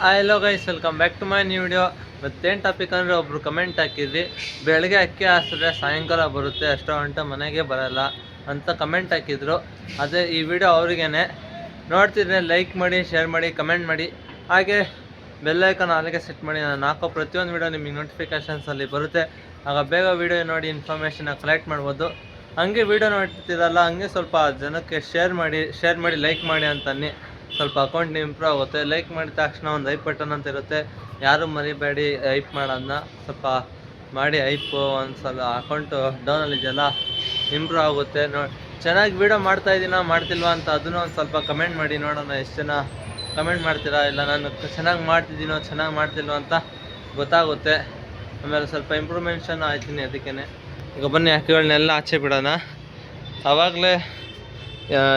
Hello guys, welcome back to my new video. ಮತ್ತೇನು topic ಅಂದರೆ, ಒಬ್ಬರು ಕಮೆಂಟ್ ಹಾಕಿದ್ರಿ, ಬೆಳಗ್ಗೆ ಅಕ್ಕಿ ಹಾಸಿದ್ರೆ ಸಾಯಂಕಾಲ ಬರುತ್ತೆ, ಅಷ್ಟೋ ಗಂಟೆ ಮನೆಗೆ ಬರಲ್ಲ ಅಂತ ಕಮೆಂಟ್ ಹಾಕಿದ್ರು. ಅದೇ ಈ ವಿಡಿಯೋ ಅವ್ರಿಗೇನೆ. ನೋಡ್ತಿದ್ರೆ ಲೈಕ್ ಮಾಡಿ, ಶೇರ್ ಮಾಡಿ, ಕಮೆಂಟ್ ಮಾಡಿ, ಹಾಗೆ ಬೆಲ್ಲೈಕನ್ ಅಲ್ಲಿಗೆ ಸೆಟ್ ಮಾಡಿ. ನಾನು ಹಾಕೋ ಪ್ರತಿಯೊಂದು ವಿಡಿಯೋ ನಿಮಗೆ ನೋಟಿಫಿಕೇಷನ್ಸಲ್ಲಿ ಬರುತ್ತೆ. ಆಗ ಬೇಗ ವಿಡಿಯೋ ನೋಡಿ ಇನ್ಫಾರ್ಮೇಷನ್ನ ಕಲೆಕ್ಟ್ ಮಾಡ್ಬೋದು. ಹಂಗೆ ವಿಡಿಯೋ ನೋಡ್ತಿರಲ್ಲ, ಹಂಗೆ ಸ್ವಲ್ಪ ಜನಕ್ಕೆ ಶೇರ್ ಮಾಡಿ ಲೈಕ್ ಮಾಡಿ ಅಂತನ್ನಿ. ಸ್ವಲ್ಪ ಅಕೌಂಟ್ ಇಂಪ್ರೂವ್ ಆಗುತ್ತೆ. ಲೈಕ್ ಮಾಡಿದ ತಕ್ಷಣ ಒಂದು ಐಪ್ ಬಟನ್ ಅಂತ ಇರುತ್ತೆ, ಯಾರು ಮರಿಬೇಡಿ ಐಪ್ ಮಾಡೋದನ್ನ. ಸ್ವಲ್ಪ ಮಾಡಿ ಐಪು, ಒಂದು ಸಲ ಅಕೌಂಟು ಡೌನಲ್ಲಿದೆಯಲ್ಲ, ಇಂಪ್ರೂವ್ ಆಗುತ್ತೆ. ಚೆನ್ನಾಗಿ ವೀಡಿಯೋ ಮಾಡ್ತಿಲ್ವಾ ಅಂತ ಅದನ್ನು ಒಂದು ಸ್ವಲ್ಪ ಕಮೆಂಟ್ ಮಾಡಿ ನೋಡೋಣ. ಎಷ್ಟು ಜನ ಕಮೆಂಟ್ ಮಾಡ್ತೀರಾ, ಇಲ್ಲ ನಾನು ಚೆನ್ನಾಗಿ ಮಾಡ್ತಿದ್ದೀನೋ ಚೆನ್ನಾಗಿ ಮಾಡ್ತಿಲ್ವೋ ಅಂತ ಗೊತ್ತಾಗುತ್ತೆ. ಆಮೇಲೆ ಸ್ವಲ್ಪ ಇಂಪ್ರೂವ್ಮೆನ್ಷನ್ ಆಯ್ತೀನಿ. ಅದಕ್ಕೇ ಈಗ ಬನ್ನಿ ಅಕ್ಕಿಗಳನ್ನೆಲ್ಲ ಆಚೆ ಬಿಡೋಣ. ಆವಾಗಲೇ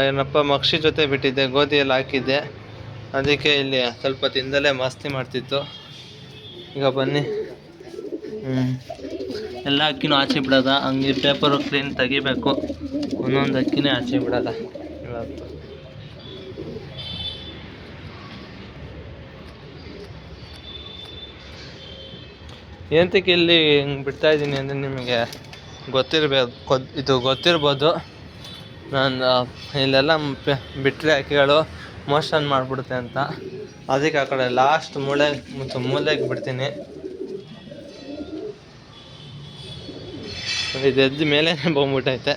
ಏನಪ್ಪ ಮಕ್ಷಿ ಜೊತೆ ಬಿಟ್ಟಿದ್ದೆ, ಗೋಧಿ ಎಲ್ಲ ಹಾಕಿದ್ದೆ, ಅದಕ್ಕೆ ಇಲ್ಲಿ ಸ್ವಲ್ಪ ತಿಂದಲೇ ಮಸ್ತಿ ಮಾಡ್ತಿತ್ತು. ಈಗ ಬನ್ನಿ ಎಲ್ಲ ಅಕ್ಕಿನೂ ಆಚೆ ಬಿಡೋದ. ಹಂಗೆ ಪೇಪರು ಕ್ಲೀನ್ ತೆಗಿಬೇಕು, ಒಂದೊಂದು ಅಕ್ಕಿನೇ ಆಚೆ ಬಿಡೋದ. ಏನಂತಕ್ಕೆ ಇಲ್ಲಿ ಹಿಂಗೆ ಬಿಡ್ತಾಯಿದ್ದೀನಿ ಅಂದರೆ ನಿಮಗೆ ಗೊತ್ತಿರ್ಬೋದು. ನಾನು ಇಲ್ಲೆಲ್ಲ ಬಿಟ್ಟರೆ ಅಕ್ಕಿಗಳು ಮೋಷನ್ ಮಾಡಿಬಿಡುತ್ತೆ ಅಂತ, ಅದಕ್ಕೆ ಆ ಕಡೆ ಲಾಸ್ಟ್ ಮೂಲೆಗೆ ಬಿಡ್ತೀನಿ. ಇದು ಎದ್ದು ಮೇಲೆ ಬಂದ್ಬಿಟ್ಟೈತೆ.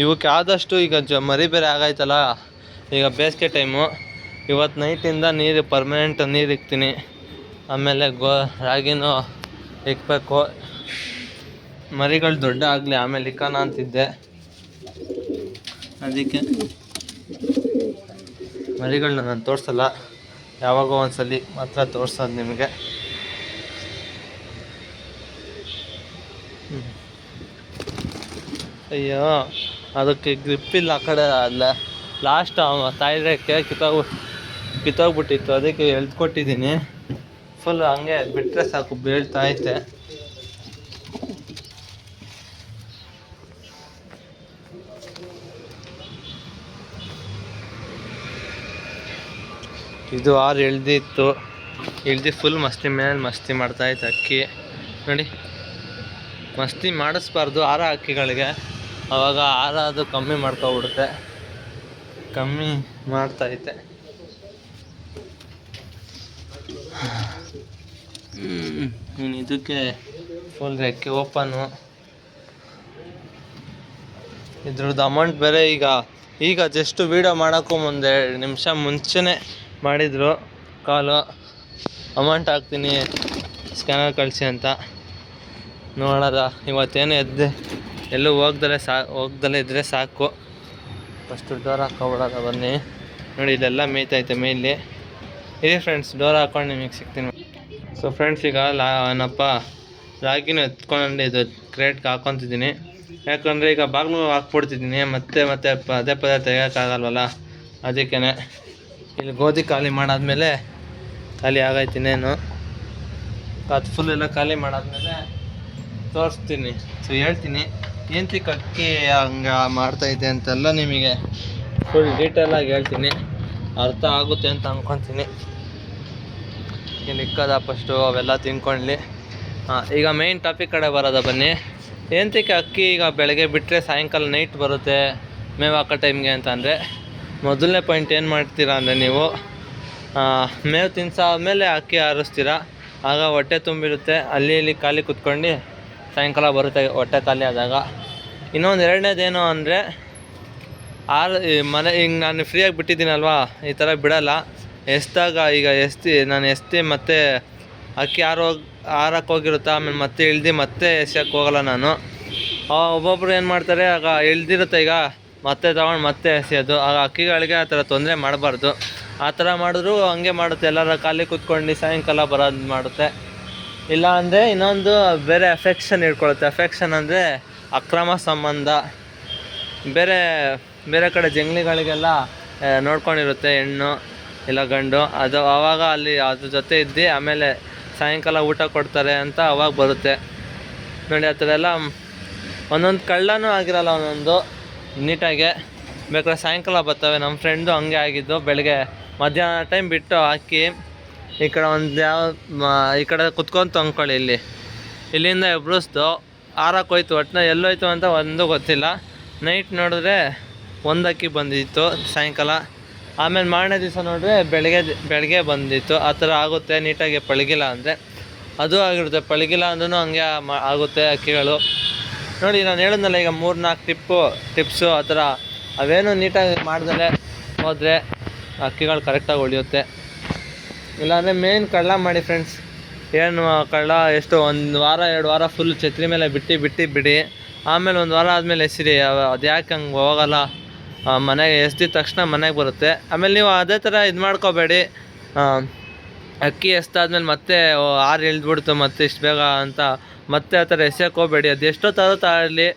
ಇವಕ್ಕೆ ಆದಷ್ಟು ಈಗ ಮರಿ ಬೇರೆ ಆಗೈತಲ್ಲ, ಈಗ ಬೇಸಿಗೆ ಟೈಮು. ಇವತ್ತು ನೈಟಿಂದ ನೀರು ಪರ್ಮನೆಂಟ್ ನೀರು ಇಕ್ತೀನಿ. ಆಮೇಲೆ ರಾಗಿನೂ ಇಕ್ಬೇಕು. ಮರಿಗಳು ದೊಡ್ಡ ಆಗಲಿ ಆಮೇಲೆ ಇಕ್ಕೋಣ ಅಂತಿದ್ದೆ. ಅದಕ್ಕೆ ಮರಿಗಳನ್ನ ನಾನು ತೋರಿಸಲ್ಲ, ಯಾವಾಗೋ ಒಂದ್ಸಲಿ ಮಾತ್ರ ತೋರಿಸೋದು ನಿಮಗೆ. ಅಯ್ಯೋ, ಅದಕ್ಕೆ ಗ್ರಿಪ್ಪಿಲ್ಲ ಆ ಕಡೆ. ಅಲ್ಲ ಲಾಸ್ಟ್ ತಾಯಿರಕ್ಕೆ ಕಿತ್ತೋಗ್ಬಿಟ್ಟಿತ್ತು, ಅದಕ್ಕೆ ಎಳ್ಕೊಟ್ಟಿದ್ದೀನಿ. ಫುಲ್ ಹಂಗೆ ಬಿಟ್ಟರೆ ಸಾಕು, ಬೀಳ್ತಾ ಐತೆ. ಇದು 6 ಇಳ್ದು ಫುಲ್ ಮಸ್ತಿ ಮಾಡ್ತಾಯಿತ್ತು ಅಕ್ಕಿ. ನೋಡಿ, ಮಸ್ತಿ ಮಾಡಿಸ್ಬಾರ್ದು ಅಕ್ಕಿಗಳಿಗೆ, ಆವಾಗ ಅದು ಕಮ್ಮಿ ಮಾಡ್ಕೊಬಿಡುತ್ತೆ. ಕಮ್ಮಿ ಮಾಡ್ತೈತೆ. ಇದಕ್ಕೆ ಫುಲ್ ರೆಕ್ಕೆ ಓಪನು. ಇದ್ರದ್ದು ಅಮೌಂಟ್ ಬೇರೆ ಈಗ ಜಸ್ಟ್ ವೀಡಿಯೋ ಮಾಡೋಕ್ಕೂ 1-2 ನಿಮಿಷ ಮುಂಚೆನೇ ಮಾಡಿದರು ಕಾಲು. ಅಮೌಂಟ್ ಹಾಕ್ತೀನಿ, ಸ್ಕ್ಯಾನರ್ ಕಳಿಸಿ ಅಂತ. ನೋಡೋದ ಇವತ್ತೇನು ಎಲ್ಲೂ ಹೋಗ್ದಲೇ ಇದ್ದರೆ ಸಾಕು. ಫಸ್ಟು ಡೋರ್ ಹಾಕ್ಕೊಬಿಡೋದ. ಬನ್ನಿ ನೋಡಿ, ಇದೆಲ್ಲ ಮೇಯ್ತೈತೆ ಮೇಯ್ಲಿ. ಇದೇ ಫ್ರೆಂಡ್ಸ್, ಡೋರ್ ಹಾಕ್ಕೊಂಡು ನಿಮಗೆ ಸಿಗ್ತೀನಿ. ಸೊ ಫ್ರೆಂಡ್ಸ್, ಈಗ ಏನಪ್ಪ ರಾಗಿನೂ ಎತ್ಕೊಂಡು ಇದು ಕ್ರೇಟ್ಗೆ ಹಾಕ್ಕೊತಿದ್ದೀನಿ. ಯಾಕಂದರೆ ಈಗ ಬಾಗಿಲು ಹಾಕ್ಬಿಡ್ತಿದ್ದೀನಿ, ಮತ್ತೆ ಪದೇ ತೆಗಿಯೋಕ್ಕಾಗಲ್ವಲ್ಲ. ಅದಕ್ಕೇ ಇಲ್ಲಿ ಗೋಧಿ ಖಾಲಿ ಮಾಡಾದ್ಮೇಲೆ ಖಾಲಿ ಆಗೈತಿನೇನು, ಅದು ಫುಲ್ ಎಲ್ಲ ಖಾಲಿ ಮಾಡಾದ್ಮೇಲೆ ತೋರಿಸ್ತೀನಿ. ಸೊ ಹೇಳ್ತೀನಿ ಏನಕ್ಕೆ ಅಕ್ಕಿ ಹಂಗೆ ಮಾಡ್ತಾಯಿದ್ದೆ ಅಂತೆಲ್ಲ ನಿಮಗೆ ಫುಲ್ ಡೀಟೇಲಾಗಿ ಹೇಳ್ತೀನಿ. ಅರ್ಥ ಆಗುತ್ತೆ ಅಂತ ಅಂದ್ಕೊತೀನಿ. ಇಲ್ಲಿ ಇಕ್ಕದ ಫಸ್ಟು ಅವೆಲ್ಲ ತಿನ್ಕೊಳ್ಳಿ. ಈಗ ಮೇಯ್ನ್ ಟಾಪಿಕ್ ಕಡೆ ಬರೋದ. ಬನ್ನಿ, ಏನಕ್ಕೆ ಅಕ್ಕಿ ಈಗ ಬೆಳಗ್ಗೆ ಬಿಟ್ಟರೆ ಸಾಯಂಕಾಲ ನೈಟ್ ಬರುತ್ತೆ ಮೇವು ಹಾಕೋ ಟೈಮ್ಗೆ ಅಂತ ಅಂದರೆ, ಮೊದಲನೇ ಪಾಯಿಂಟ್ ಏನು ಮಾಡ್ತೀರಾ ಅಂದರೆ, ನೀವು ಮೇವು ತಿನ್ಸಾದ್ಮೇಲೆ ಅಕ್ಕಿ ಆರಿಸ್ತೀರ. ಆಗ ಹೊಟ್ಟೆ ತುಂಬಿರುತ್ತೆ, ಅಲ್ಲಿ ಖಾಲಿ ಕುತ್ಕೊಂಡು ಸಾಯಂಕಾಲ ಬರುತ್ತೆ ಹೊಟ್ಟೆ ಖಾಲಿ ಆದಾಗ. ಇನ್ನೊಂದು ಎರಡನೇದೇನು ಅಂದರೆ, ಮನೆ ಹಿಂಗೆ ನಾನು ಫ್ರೀಯಾಗಿ ಬಿಟ್ಟಿದ್ದೀನಲ್ವಾ, ಈ ಥರ ಬಿಡೋಲ್ಲ. ನಾನು ಎಸ್ತಿ ಮತ್ತೆ ಅಕ್ಕಿ ಆರಕ್ಕೆ ಹೋಗಿರುತ್ತೆ, ಆಮೇಲೆ ಮತ್ತೆ ಇಳ್ದು ಮತ್ತೆ ಎಸೆಯೋಕ್ಕೆ ಹೋಗಲ್ಲ ನಾನು. ಒಬ್ಬೊಬ್ರು ಏನು ಮಾಡ್ತಾರೆ, ಆಗ ಇಳ್ದಿರುತ್ತೆ, ಈಗ ಮತ್ತೆ ತೊಗೊಂಡು ಮತ್ತೆ ಎಸೆಯೋದು. ಆಗ ಅಕ್ಕಿಗಳಿಗೆ ಆ ಥರ ತೊಂದರೆ ಮಾಡಬಾರ್ದು. ಆ ಥರ ಮಾಡಿದ್ರು ಹಂಗೆ ಮಾಡುತ್ತೆ, ಎಲ್ಲರ ಖಾಲಿ ಕೂತ್ಕೊಂಡು ಸಾಯಂಕಾಲ ಬರೋದು ಮಾಡುತ್ತೆ. ಇಲ್ಲ ಅಂದರೆ ಇನ್ನೊಂದು ಬೇರೆ ಅಫೆಕ್ಷನ್ ಇಟ್ಕೊಳ್ಳುತ್ತೆ. ಅಫೆಕ್ಷನ್ ಅಂದರೆ ಅಕ್ರಮ ಸಂಬಂಧ. ಬೇರೆ ಕಡೆ ಜಂಗ್ಲಿಗಳಿಗೆಲ್ಲ ನೋಡ್ಕೊಂಡಿರುತ್ತೆ, ಹೆಣ್ಣು ಇಲ್ಲ ಗಂಡು. ಅದು ಆವಾಗ ಅಲ್ಲಿ ಅದ್ರ ಜೊತೆ ಇದ್ದು ಆಮೇಲೆ ಸಾಯಂಕಾಲ ಊಟ ಕೊಡ್ತಾರೆ ಅಂತ ಅವಾಗ ಬರುತ್ತೆ ನೋಡಿ. ಆ ಥರ ಎಲ್ಲ ಒಂದೊಂದು ಕಳ್ಳನೂ ಆಗಿರಲ್ಲ, ಒಂದೊಂದು ನೀಟಾಗೆ ಬೇಕಾದ್ರೆ ಸಾಯಂಕಾಲ ಬರ್ತವೆ. ನಮ್ಮ ಫ್ರೆಂಡು ಹಂಗೆ ಆಗಿದ್ದು, ಬೆಳಗ್ಗೆ ಮಧ್ಯಾಹ್ನ ಟೈಮ್ ಬಿಟ್ಟು ಹಾಕಿ ಈ ಕಡೆ ಒಂದು ಈ ಕಡೆ ಕುತ್ಕೊಂತ ಅಂದ್ಕೊಳ್ಳಿ, ಇಲ್ಲಿಂದ ಎಬ್ರಿಸ್ದು ಆರಕ್ಕೆ ಹೋಯ್ತು. ಒಟ್ಟಿನ ಎಲ್ಲೋಯ್ತು ಅಂತ ಒಂದು ಗೊತ್ತಿಲ್ಲ. ನೈಟ್ ನೋಡಿದ್ರೆ ಒಂದು ಅಕ್ಕಿ ಬಂದಿತ್ತು ಸಾಯಂಕಾಲ. ಆಮೇಲೆ ಮಾರನೇ ದಿವಸ ನೋಡಿದ್ರೆ ಬೆಳಗ್ಗೆ ಬಂದಿತ್ತು. ಆ ಥರ ಆಗುತ್ತೆ. ನೀಟಾಗಿ ಪಳಗಿಲ್ಲ ಅಂದರೆ ಅದು ಆಗಿರುತ್ತೆ, ಪಳಗಿಲ್ಲ ಅಂದ್ರೂ ಹಂಗೆ ಆಗುತ್ತೆ ಅಕ್ಕಿಗಳು. ನೋಡಿ ನಾನು ಹೇಳಿದ್ನಲ್ಲ ಈಗ 3-4 ಟಿಪ್ಸು ಆ ಥರ ಅವೇನು ನೀಟಾಗಿ ಮಾಡ್ದಲೇ ಹೋದರೆ ಅಕ್ಕಿಗಳು ಕರೆಕ್ಟಾಗಿ ಉಳಿಯುತ್ತೆ. ಇಲ್ಲಾಂದರೆ ಮೇನ್ ಕಳ್ಳ ಮಾಡಿ ಫ್ರೆಂಡ್ಸ್. ಏನು ಕಳ್ಳ ಎಷ್ಟು 1 ವಾರ 2 ವಾರ ಫುಲ್ ಛತ್ರಿ ಮೇಲೆ ಬಿಡಿ. ಆಮೇಲೆ 1 ವಾರ ಆದಮೇಲೆ ಎಸಿರಿ. ಅದು ಯಾಕೆ ಹಂಗೆ ಹೋಗಲ್ಲ, ಮನೆಗೆ ಎಸ್ದಿದ ತಕ್ಷಣ ಮನೆಗೆ ಬರುತ್ತೆ. ಆಮೇಲೆ ನೀವು ಅದೇ ಥರ ಇದು ಮಾಡ್ಕೋಬೇಡಿ. ಅಕ್ಕಿ ಎಸ್ದಾದ್ಮೇಲೆ ಮತ್ತೆ ಆರು ಇಳಿದ್ಬಿಡ್ತು ಮತ್ತೆ ಇಷ್ಟು ಬೇಗ ಅಂತ ಮತ್ತೆ ಆ ಥರ ಎಸೆಯೋಕೆ ಹೋಗಬೇಡಿ. ಅದು ಎಷ್ಟೋ ತರಲಿ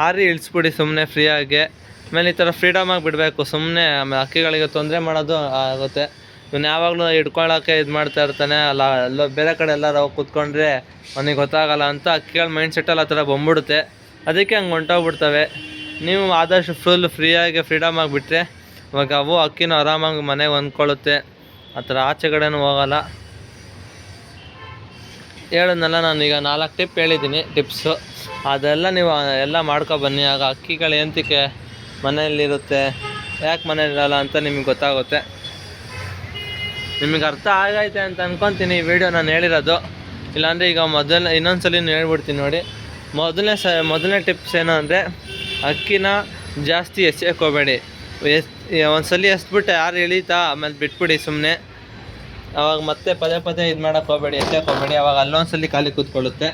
ಆರಿ ಇಳಿಸ್ಬಿಡಿ ಸುಮ್ಮನೆ ಫ್ರೀಯಾಗಿ. ಆಮೇಲೆ ಈ ಥರ ಫ್ರೀಡಮಾಗಿ ಬಿಡಬೇಕು ಸುಮ್ಮನೆ. ಆಮೇಲೆ ಅಕ್ಕಿಗಳಿಗೆ ತೊಂದರೆ ಮಾಡೋದು ಆಗುತ್ತೆ. ಇವನು ಯಾವಾಗಲೂ ಹಿಡ್ಕೊಳ್ಳೋಕ್ಕೆ ಇದು ಮಾಡ್ತಾ ಇರ್ತಾನೆ, ಎಲ್ಲೋ ಬೇರೆ ಕಡೆ ಎಲ್ಲರೂ ಹೋಗಿ ಕೂತ್ಕೊಂಡ್ರೆ ಅವನಿಗೆ ಗೊತ್ತಾಗಲ್ಲ ಅಂತ ಅಕ್ಕಿಗಳ ಮೈಂಡ್ಸೆಟ್ಟಲ್ಲಿ ಆ ಥರ ಬಂದ್ಬಿಡುತ್ತೆ. ಅದಕ್ಕೆ ಹಂಗೆ ಹೊಂಟೋಗ್ಬಿಡ್ತವೆ. ನೀವು ಆದಷ್ಟು ಫುಲ್ ಫ್ರೀಯಾಗಿ ಫ್ರೀಡಮಾಗಿ ಬಿಟ್ಟರೆ ಇವಾಗ ಅವು ಅಕ್ಕಿನೂ ಆರಾಮಾಗಿ ಮನೆಗೆ ಹೊಂದ್ಕೊಳ್ಳುತ್ತೆ. ಆ ಥರ ಆಚೆ ಕಡೆನೂ ಹೋಗಲ್ಲ. ಹೇಳಿದ್ನಲ್ಲ ನಾನು ಈಗ 4 ಟಿಪ್ ಹೇಳಿದ್ದೀನಿ, ಟಿಪ್ಸು. ಅದೆಲ್ಲ ನೀವು ಎಲ್ಲ ಮಾಡ್ಕೊಬನ್ನಿ. ಆಗ ಅಕ್ಕಿಗಳು ಎಂತಕ್ಕೆ ಮನೆಯಲ್ಲಿರುತ್ತೆ, ಯಾಕೆ ಮನೆಯಲ್ಲಿರಲ್ಲ ಅಂತ ನಿಮಗೆ ಗೊತ್ತಾಗುತ್ತೆ. ನಿಮಗೆ ಅರ್ಥ ಆಗೈತೆ ಅಂತ ಅಂದ್ಕೊತೀನಿ ಈ ವಿಡಿಯೋ ನಾನು ಹೇಳಿರೋದು. ಇಲ್ಲಾಂದರೆ ಈಗ ಇನ್ನೊಂದ್ಸಲಿ ಹೇಳ್ಬಿಡ್ತೀನಿ ನೋಡಿ. ಮೊದಲನೇ ಟಿಪ್ಸ್ ಏನು ಅಂದರೆ ಅಕ್ಕಿನ ಜಾಸ್ತಿ ಎಸೆಯೋಕೆ ಹೋಗಬೇಡಿ. ಒಂದ್ಸಲಿ ಎಸ್ಬಿಟ್ಟು ಯಾರು ಇಳೀತಾ ಆಮೇಲೆ ಬಿಟ್ಬಿಡಿ ಸುಮ್ಮನೆ. ಅವಾಗ ಮತ್ತೆ ಪದೇ ಇದು ಮಾಡೋಕ್ಕೆ ಹೋಗಬೇಡಿ, ಎಸೆಯೋಕೆ ಹೋಗಬೇಡಿ. ಅವಾಗ ಅಲ್ಲೊಂದ್ಸಲಿ ಖಾಲಿ ಕೂತ್ಕೊಳ್ಳುತ್ತೆ.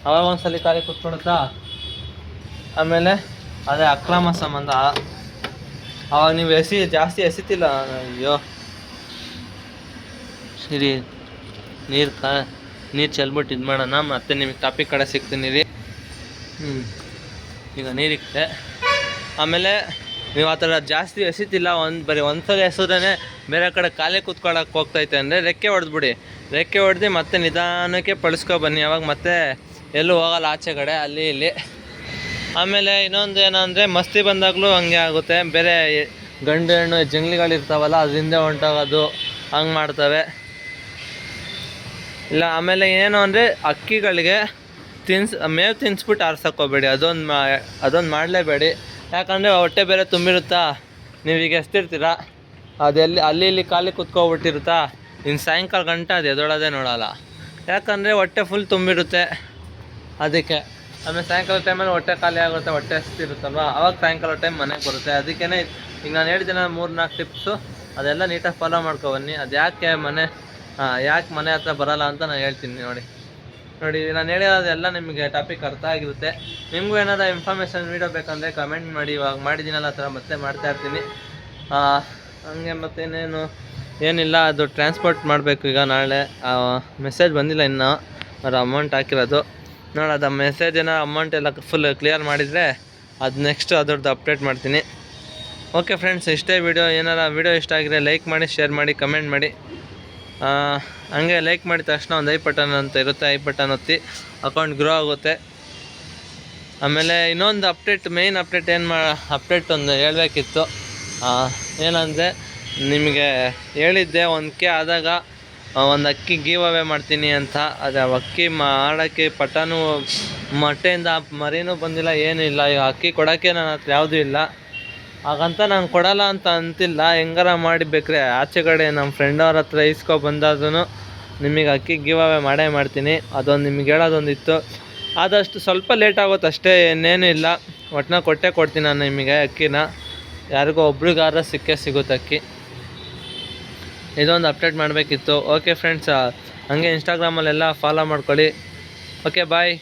ಅವಾಗ ಒಂದ್ಸಲಿ ಖಾಲಿ ಕೂತ್ಕೊಳುತ್ತಾ. ಆಮೇಲೆ ಅದೇ ಅಕ್ರಮ ಸಂಬಂಧ. ಅವಾಗ ನೀವು ಜಾಸ್ತಿ ಎಸಿತಿಲ್ಲ. ಅಯ್ಯೋ ಸರಿ, ನೀರು ಚೆಲ್ಬಿಟ್ಟು ಇದು ಮಾಡೋಣ. ಮತ್ತೆ ನಿಮಗೆ ಟಾಪಿಕ್ ಕಡೆ ಸಿಗ್ತೀನಿ ರೀ. ಈಗ ನೀರಿಕ್ತೆ. ಆಮೇಲೆ ನೀವು ಆ ಥರ ಜಾಸ್ತಿ ಎಸಿತಿಲ್ಲ, ಬರೀ ಒಂದ್ಸಲ ಎಸಿದ್ರೇ ಬೇರೆ ಕಡೆ ಖಾಲಿ ಕೂತ್ಕೊಳ್ಳೋಕೆ ಹೋಗ್ತೈತೆ ಅಂದರೆ ರೆಕ್ಕೆ ಹೊಡೆದ್ಬಿಡಿ. ರೆಕ್ಕೆ ಹೊಡೆದು ಮತ್ತೆ ನಿಧಾನಕ್ಕೆ ಬನ್ನಿ. ಅವಾಗ ಮತ್ತೆ ಎಲ್ಲೂ ಹೋಗಲ್ಲ ಆಚೆ ಕಡೆ, ಅಲ್ಲಿ ಇಲ್ಲಿ. ಆಮೇಲೆ ಇನ್ನೊಂದು ಏನಂದರೆ ಮಸ್ತಿ ಬಂದಾಗಲೂ ಹಂಗೆ ಆಗುತ್ತೆ. ಬೇರೆ ಗಂಡು ಹೆಣ್ಣು ಜಂಗ್ಲಿಗಳಿರ್ತಾವಲ್ಲ ಅದರಿಂದ ಹೊಂಟೋಗೋದು ಹಂಗೆ ಮಾಡ್ತವೆ. ಇಲ್ಲ ಆಮೇಲೆ ಏನು ಅಂದರೆ ಅಕ್ಕಿಗಳಿಗೆ ಮೇವು ತಿನ್ನಿಸ್ಬಿಟ್ಟು ಆರ್ಸೋಕ್ಕೋಗ್ಬೇಡಿ. ಅದೊಂದು ಮಾಡಲೇಬೇಡಿ. ಯಾಕಂದರೆ ಹೊಟ್ಟೆ ಬೇರೆ ತುಂಬಿರುತ್ತಾ. ನೀವೀಗ ಎಸ್ತಿರ್ತೀರ, ಅಲ್ಲಿ ಇಲ್ಲಿ ಖಾಲಿ ಕುತ್ಕೊಬಿಟ್ಟಿರುತ್ತಾ. ಇನ್ನು ಸಾಯಂಕಾಲ ಗಂಟೆ ಅದು ಎದೊಳೋದೇ ನೋಡೋಲ್ಲ. ಯಾಕಂದರೆ ಹೊಟ್ಟೆ ಫುಲ್ ತುಂಬಿರುತ್ತೆ ಅದಕ್ಕೆ. ಆಮೇಲೆ ಸಾಯಂಕಾಲ ಟೈಮಲ್ಲಿ ಹೊಟ್ಟೆ ಖಾಲಿ ಆಗುತ್ತೆ, ಹೊಟ್ಟೆ ಹಸ್ತಿರುತ್ತಲ್ವ, ಅವಾಗ ಸಾಯಂಕಾಲ ಟೈಮ್ ಮನೆಗೆ ಬರುತ್ತೆ. ಅದಕ್ಕೇ ಈಗ ನಾನು ಹೇಳಿದ್ದೀನಿ 3-4 ಟಿಪ್ಸು, ಅದೆಲ್ಲ ನೀಟಾಗಿ ಫಾಲೋ ಮಾಡ್ಕೊಬನ್ನಿ. ಅದು ಯಾಕೆ ಮನೆ ಹತ್ರ ಬರೋಲ್ಲ ಅಂತ ನಾನು ಹೇಳ್ತೀನಿ. ನೋಡಿ ನಾನು ಹೇಳಿರೋದೆಲ್ಲ ನಿಮಗೆ ಟಾಪಿಕ್ ಅರ್ಥ ಆಗಿರುತ್ತೆ. ನಿಮಗೂ ಏನಾದ್ರು ಇನ್ಫಾರ್ಮೇಷನ್ ವೀಡಿಯೋ ಬೇಕಂದರೆ ಕಮೆಂಟ್ ಮಾಡಿ. ಇವಾಗ ಮಾಡಿದ್ದೀನಲ್ಲ ಆ ಥರ ಮತ್ತೆ ಮಾಡ್ತಾಯಿರ್ತೀನಿ. ಹಂಗೆ ಮತ್ತೇನೇನು ಏನಿಲ್ಲ, ಅದು ಟ್ರಾನ್ಸ್ಪೋರ್ಟ್ ಮಾಡಬೇಕು ಈಗ ನಾಳೆ. ಮೆಸೇಜ್ ಬಂದಿಲ್ಲ ಇನ್ನೂ, ಅವ್ರು ಅಮೌಂಟ್ ಹಾಕಿರೋದು. ಅದು ಮೆಸೇಜ್ ಏನೋ ಅಮೌಂಟ್ ಎಲ್ಲ ಫುಲ್ ಕ್ಲಿಯರ್ ಮಾಡಿದರೆ ಅದು ನೆಕ್ಸ್ಟ್ ಅದ್ರದ್ದು ಅಪ್ಡೇಟ್ ಮಾಡ್ತೀನಿ. ಓಕೆ ಫ್ರೆಂಡ್ಸ್, ಇಷ್ಟೇ ವಿಡಿಯೋ. ಏನಾರ ವಿಡಿಯೋ ಇಷ್ಟ ಆಗಿದ್ರೆ ಲೈಕ್ ಮಾಡಿ, ಶೇರ್ ಮಾಡಿ, ಕಮೆಂಟ್ ಮಾಡಿ. ಹಂಗೆ ಲೈಕ್ ಮಾಡಿದ ತಕ್ಷಣ ಒಂದು ಐ ಬಟನ್ ಅಂತ ಇರುತ್ತೆ, ಐ ಬಟನ್ ಒತ್ತಿ ಅಕೌಂಟ್ ಗ್ರೋ ಆಗುತ್ತೆ. ಆಮೇಲೆ ಇನ್ನೊಂದು ಮೇಯ್ನ್ ಅಪ್ಡೇಟ್ ಒಂದು ಹೇಳಬೇಕಿತ್ತು. ಏನಂದರೆ ನಿಮಗೆ ಹೇಳಿದ್ದೆ 1K ಆದಾಗ ಒಂದು ಅಕ್ಕಿ ಗಿವ್ ಅವೇ ಮಾಡ್ತೀನಿ ಅಂತ. ಅದು ಅಕ್ಕಿ ಮಾಡೋಕ್ಕೆ ಮೊಟ್ಟೆಯಿಂದ ಮರಿನೂ ಬಂದಿಲ್ಲ, ಏನೂ ಇಲ್ಲ. ಈಗ ಅಕ್ಕಿ ಕೊಡೋಕ್ಕೆ ನನ್ನ ಹತ್ರ ಯಾವುದೂ ಇಲ್ಲ. ಹಾಗಂತ ನಾನು ಕೊಡಲ್ಲ ಅಂತ ಅಂತಿಲ್ಲ. ಹೆಂಗಾರ ಮಾಡಿ ಬೇಕ್ರೆ ಆಚೆ ಕಡೆ ನಮ್ಮ ಫ್ರೆಂಡ್ ಅವ್ರ ಹತ್ರ ಬಂದಾದ್ರೂ ನಿಮಗೆ ಅಕ್ಕಿ ಗಿವ್ ಅವೇ ಮಾಡ್ತೀನಿ. ಅದೊಂದು ನಿಮಗೆ ಹೇಳೋದೊಂದಿತ್ತು. ಆದಷ್ಟು ಸ್ವಲ್ಪ ಲೇಟ್ ಆಗುತ್ತೆ ಅಷ್ಟೇ, ಇನ್ನೇನು ಇಲ್ಲ. ಕೊಟ್ಟೇ ಕೊಡ್ತೀನಿ ನಾನು ನಿಮಗೆ ಅಕ್ಕಿನ. ಯಾರಿಗೋ ಒಬ್ರಿಗಾರ ಸಿಗುತ್ತೆ ಅಕ್ಕಿ. ಇದೊಂದು ಅಪ್ಡೇಟ್ ಮಾಡಬೇಕಿತ್ತು. ಓಕೆ ಫ್ರೆಂಡ್ಸ್, ಹಂಗೆ ಇನ್ಸ್ಟಾಗ್ರಾಮಲ್ಲೆಲ್ಲ ಫಾಲೋ ಮಾಡ್ಕೊಳ್ಳಿ. Okay bye.